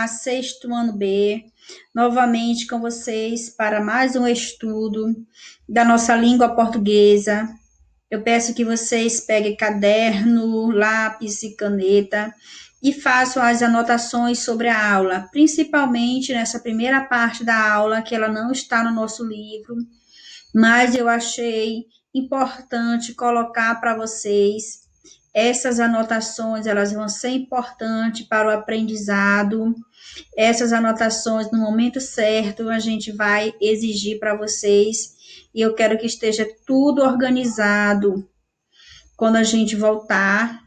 Olá, sexto ano B, novamente com vocês para mais um estudo da nossa língua portuguesa. Eu peço que vocês peguem caderno, lápis e caneta e façam as anotações sobre a aula, principalmente nessa primeira parte da aula, que ela não está no nosso livro, mas eu achei importante colocar para vocês. Essas anotações, elas vão ser importantes para o aprendizado. Essas anotações, no momento certo, a gente vai exigir para vocês. E eu quero que esteja tudo organizado quando a gente voltar,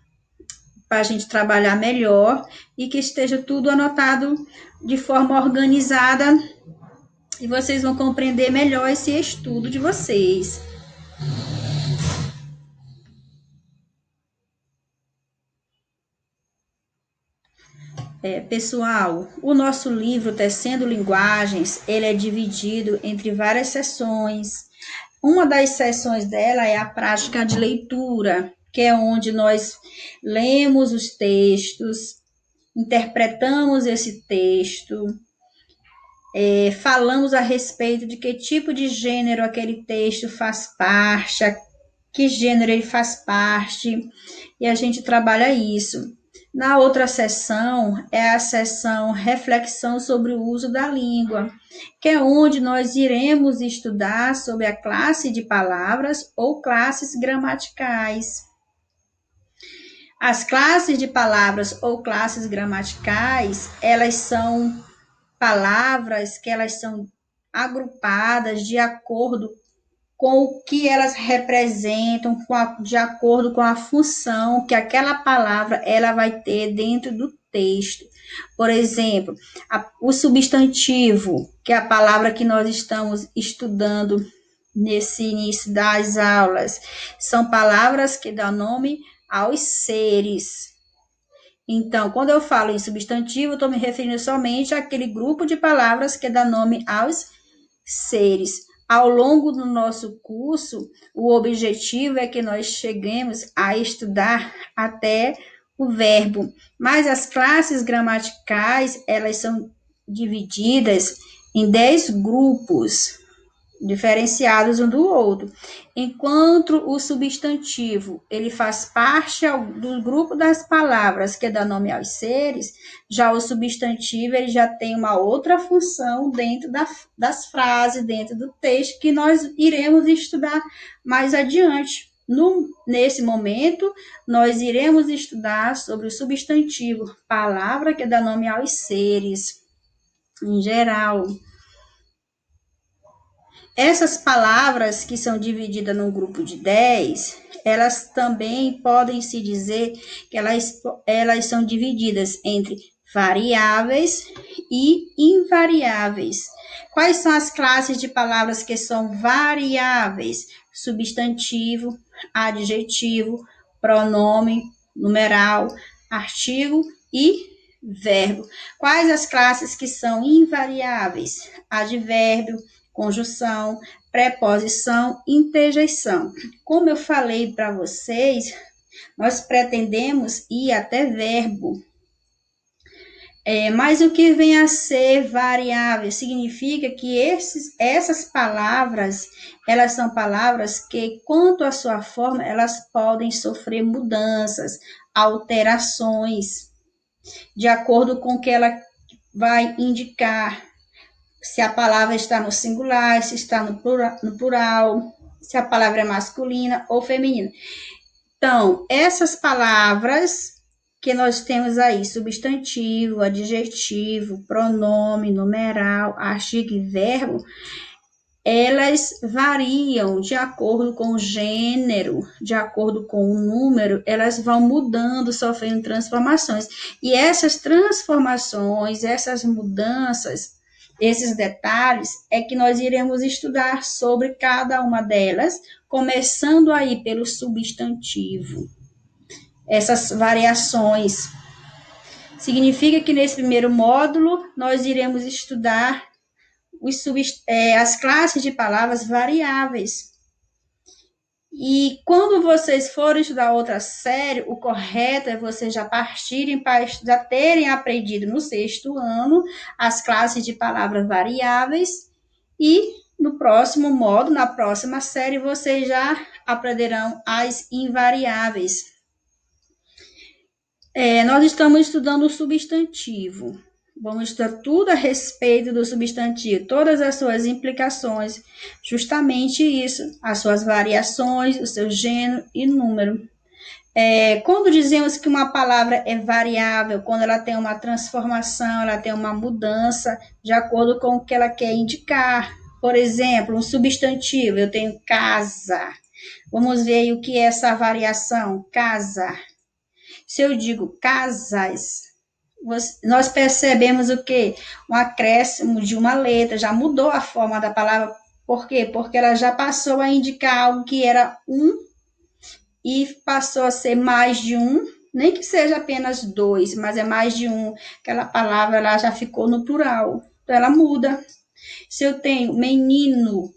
para a gente trabalhar melhor e que esteja tudo anotado de forma organizada e vocês vão compreender melhor esse estudo de vocês. Pessoal, o nosso livro Tecendo Linguagens, ele é dividido entre várias sessões. Uma das sessões dela é a prática de leitura, que é onde nós lemos os textos, interpretamos esse texto, falamos a respeito de que tipo de gênero aquele texto faz parte, que gênero ele faz parte, e a gente trabalha isso. Na outra sessão, é a sessão Reflexão sobre o uso da língua, que é onde nós iremos estudar sobre a classe de palavras ou classes gramaticais. As classes de palavras ou classes gramaticais, elas são palavras que elas são agrupadas de acordo com o que elas representam, de acordo com a função que aquela palavra ela vai ter dentro do texto. Por exemplo, o substantivo, que é a palavra que nós estamos estudando nesse início das aulas, são palavras que dão nome aos seres. Então, quando eu falo em substantivo, eu estou me referindo somente àquele grupo de palavras que dá nome aos seres. Ao longo do nosso curso, o objetivo é que nós cheguemos a estudar até o verbo. Mas as classes gramaticais, elas são divididas em 10 grupos diferenciados um do outro. Enquanto o substantivo, ele faz parte do grupo das palavras que dá nome aos seres, já o substantivo, ele já tem uma outra função dentro das frases, dentro do texto, que nós iremos estudar mais adiante. Nesse momento, nós iremos estudar sobre o substantivo, palavra que dá nome aos seres, em geral. Essas palavras que são divididas num grupo de 10, elas também podem se dizer que elas são divididas entre variáveis e invariáveis. Quais são as classes de palavras que são variáveis? Substantivo, adjetivo, pronome, numeral, artigo e verbo. Quais as classes que são invariáveis? Advérbio, conjunção, preposição, interjeição. Como eu falei para vocês, nós pretendemos ir até verbo. Mas o que vem a ser variável significa que essas palavras, elas são palavras que, quanto à sua forma, elas podem sofrer mudanças, alterações, de acordo com o que ela vai indicar. Se a palavra está no singular, se está no plural, se a palavra é masculina ou feminina. Então, essas palavras que nós temos aí, substantivo, adjetivo, pronome, numeral, artigo e verbo, elas variam de acordo com o gênero, de acordo com o número, elas vão mudando, sofrendo transformações. E essas transformações, essas mudanças, esses detalhes é que nós iremos estudar sobre cada uma delas, começando aí pelo substantivo. Essas variações. Significa que nesse primeiro módulo nós iremos estudar as classes de palavras variáveis. E quando vocês forem estudar outra série, o correto é vocês já partirem para já terem aprendido no 6º ano as classes de palavras variáveis e no próximo módulo, na próxima série, vocês já aprenderão as invariáveis. Nós estamos estudando o substantivo. Vamos estudar tudo a respeito do substantivo, todas as suas implicações, justamente isso, as suas variações, o seu gênero e número. Quando dizemos que uma palavra é variável, quando ela tem uma transformação, ela tem uma mudança, de acordo com o que ela quer indicar. Por exemplo, um substantivo, eu tenho casa. Vamos ver aí o que é essa variação, casa. Se eu digo casas, nós percebemos o quê? Um acréscimo de uma letra, já mudou a forma da palavra. Por quê? Porque ela já passou a indicar algo que era um e passou a ser mais de um, nem que seja apenas dois, mas é mais de um. Aquela palavra ela já ficou no plural, então ela muda. Se eu tenho menino,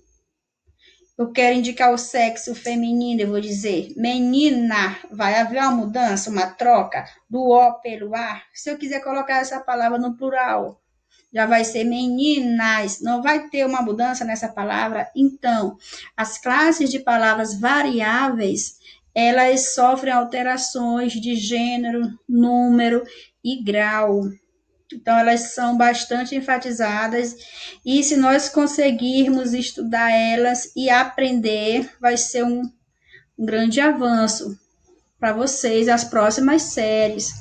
eu quero indicar o sexo feminino, eu vou dizer menina, vai haver uma mudança, uma troca do O pelo A. Se eu quiser colocar essa palavra no plural, já vai ser meninas, não vai ter uma mudança nessa palavra. Então, as classes de palavras variáveis, elas sofrem alterações de gênero, número e grau. Então, elas são bastante enfatizadas e se nós conseguirmos estudar elas e aprender, vai ser um grande avanço para vocês, as próximas séries.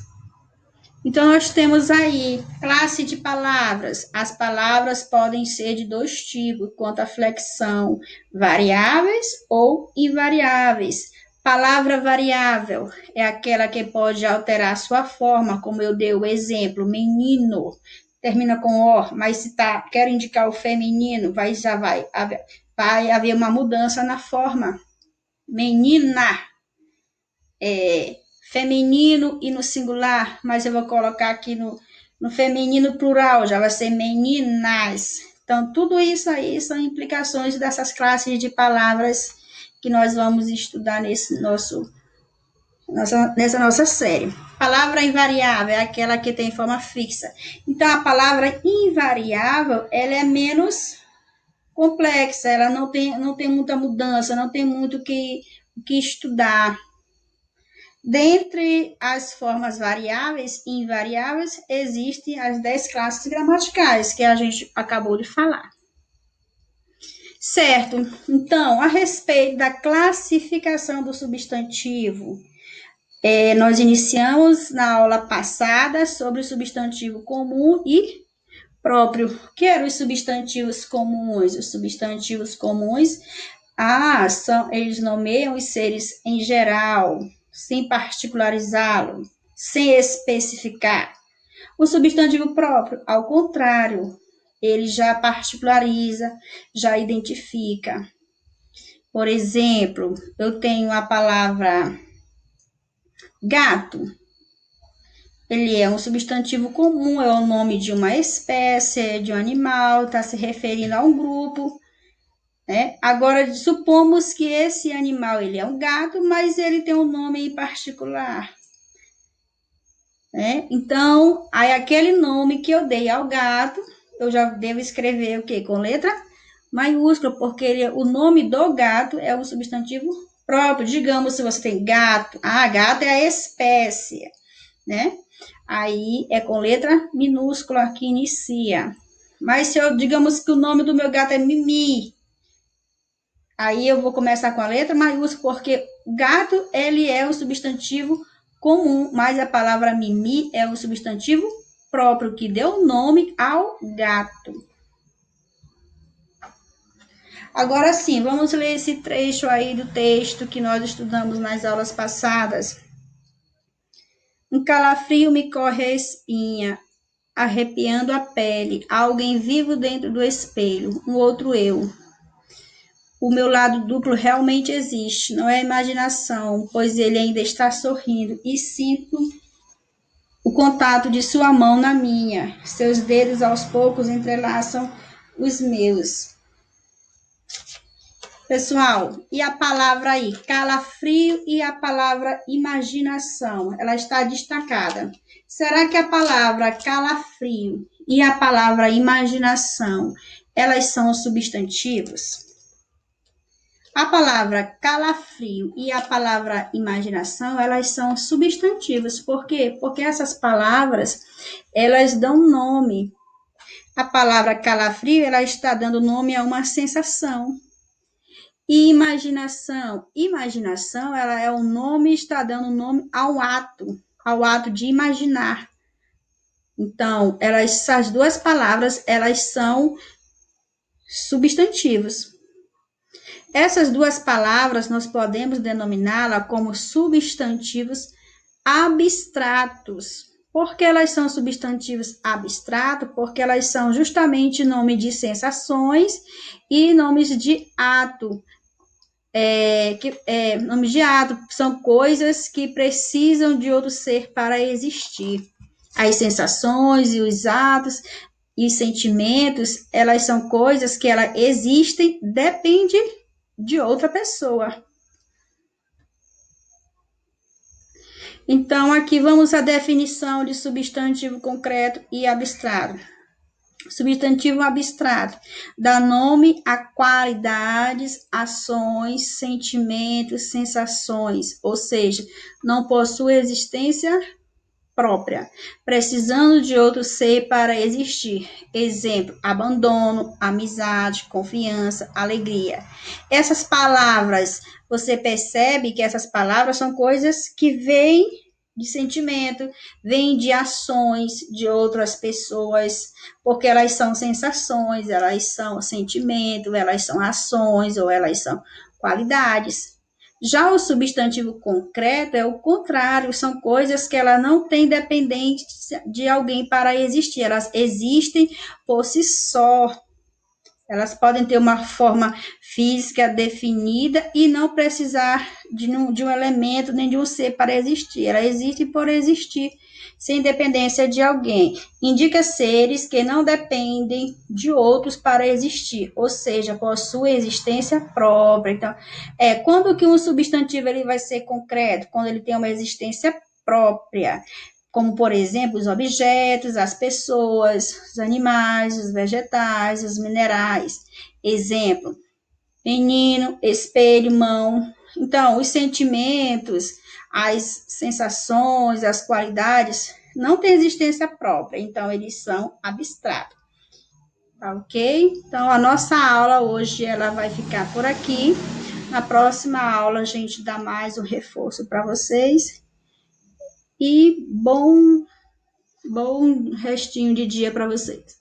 Então, nós temos aí classe de palavras. As palavras podem ser de dois tipos, quanto à flexão, variáveis ou invariáveis. Palavra variável é aquela que pode alterar sua forma, como eu dei o exemplo, menino, termina com O, mas se quero indicar o feminino, vai haver uma mudança na forma. Menina, feminino e no singular, mas eu vou colocar aqui no feminino plural, já vai ser meninas. Então, tudo isso aí são implicações dessas classes de palavras que nós vamos estudar nessa nossa série. Palavra invariável é aquela que tem forma fixa. Então, a palavra invariável, ela é menos complexa, ela não tem muita mudança, não tem muito o que estudar. Dentre as formas variáveis e invariáveis, existem as 10 classes gramaticais, que a gente acabou de falar. Certo, então, a respeito da classificação do substantivo, nós iniciamos na aula passada sobre o substantivo comum e próprio. O que eram os substantivos comuns? Os substantivos comuns, eles nomeiam os seres em geral, sem particularizá-lo, sem especificar. O substantivo próprio, ao contrário, ele já particulariza, já identifica. Por exemplo, eu tenho a palavra gato. Ele é um substantivo comum, é o nome de uma espécie, de um animal, está se referindo a um grupo. Agora, supomos que esse animal ele é um gato, mas ele tem um nome em particular. Então, aí aquele nome que eu dei ao gato, eu já devo escrever o quê? Com letra maiúscula, porque o nome do gato é um substantivo próprio. Digamos, se você tem gato, gato é a espécie, né? Aí é com letra minúscula que inicia. Mas se digamos que o nome do meu gato é Mimi, aí eu vou começar com a letra maiúscula, porque gato, ele é um substantivo comum, mas a palavra Mimi é um substantivo próprio, que deu nome ao gato. Agora sim, vamos ler esse trecho aí do texto que nós estudamos nas aulas passadas. Um calafrio me corre a espinha, arrepiando a pele, alguém vivo dentro do espelho, um outro eu. O meu lado duplo realmente existe, não é imaginação, pois ele ainda está sorrindo e sinto o contato de sua mão na minha. Seus dedos aos poucos entrelaçam os meus. Pessoal, e a palavra aí, calafrio e a palavra imaginação, ela está destacada. Será que a palavra calafrio e a palavra imaginação, elas são substantivos? A palavra calafrio e a palavra imaginação, elas são substantivos. Por quê? Porque essas palavras, elas dão nome. A palavra calafrio, ela está dando nome a uma sensação. E imaginação, ela é o nome, está dando nome ao ato de imaginar. Então, essas duas palavras, elas são substantivos. Essas duas palavras nós podemos denominá-la como substantivos abstratos. Por que elas são substantivos abstratos? Porque elas são justamente nome de sensações e nomes de ato. Nomes de ato são coisas que precisam de outro ser para existir. As sensações e os atos e os sentimentos, elas são coisas que elas existem, depende de outra pessoa. Então, aqui vamos à definição de substantivo concreto e abstrato. Substantivo abstrato dá nome a qualidades, ações, sentimentos, sensações, ou seja, não possui existência própria, precisando de outro ser para existir. Exemplo: abandono, amizade, confiança, alegria. Essas palavras, você percebe que essas palavras são coisas que vêm de sentimento, vêm de ações de outras pessoas, porque elas são sensações, elas são sentimento, elas são ações ou elas são qualidades. Já o substantivo concreto é o contrário, são coisas que ela não tem dependência de alguém para existir, elas existem por si só. Elas podem ter uma forma física definida e não precisar de um elemento nem de um ser para existir. Ela existe por existir, sem dependência de alguém. Indica seres que não dependem de outros para existir, ou seja, possuem existência própria. Então, quando que um substantivo ele vai ser concreto? Quando ele tem uma existência própria, como, por exemplo, os objetos, as pessoas, os animais, os vegetais, os minerais. Exemplo: menino, espelho, mão. Então, os sentimentos, as sensações, as qualidades não têm existência própria, então eles são abstratos. Tá ok? Então, a nossa aula hoje ela vai ficar por aqui. Na próxima aula, a gente dá mais um reforço para vocês. E bom restinho de dia para vocês.